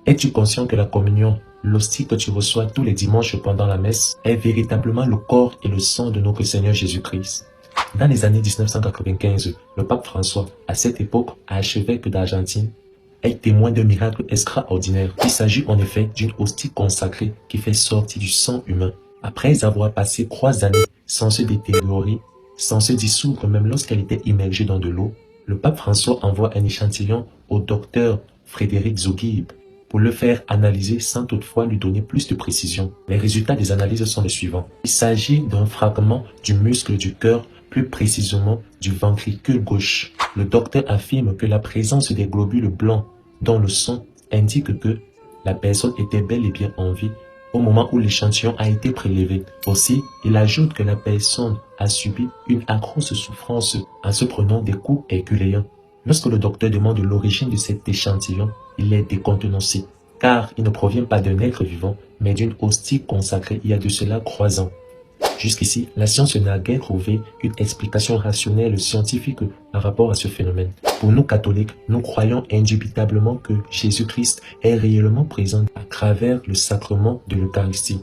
Es-tu conscient que la communion, l'hostie que tu reçois tous les dimanches pendant la messe, est véritablement le corps et le sang de notre Seigneur Jésus-Christ? Dans les années 1995, le pape François, à cette époque archevêque d'Argentine, est témoin d'un miracle extraordinaire. Il s'agit en effet d'une hostie consacrée qui fait sortir du sang humain. Après avoir passé 3 années sans se détériorer, sans se dissoudre même lorsqu'elle était immergée dans de l'eau, le pape François envoie un échantillon au docteur Frédéric Zoghib pour le faire analyser sans toutefois lui donner plus de précision. Les résultats des analyses sont les suivants. Il s'agit d'un fragment du muscle du cœur, plus précisément du ventricule gauche. Le docteur affirme que la présence des globules blancs dans le sang indique que la personne était bel et bien en vie au moment où l'échantillon a été prélevé. Aussi, il ajoute que la personne a subi une atroce souffrance en se prenant des coups herculéens. Lorsque le docteur demande l'origine de cet échantillon, il est décontenancé, car il ne provient pas d'un être vivant, mais d'une hostie consacrée il y a de cela 3 ans. Jusqu'ici, la science n'a guère trouvé une explication rationnelle scientifique par rapport à ce phénomène. Pour nous catholiques, nous croyons indubitablement que Jésus-Christ est réellement présent à travers le sacrement de l'Eucharistie.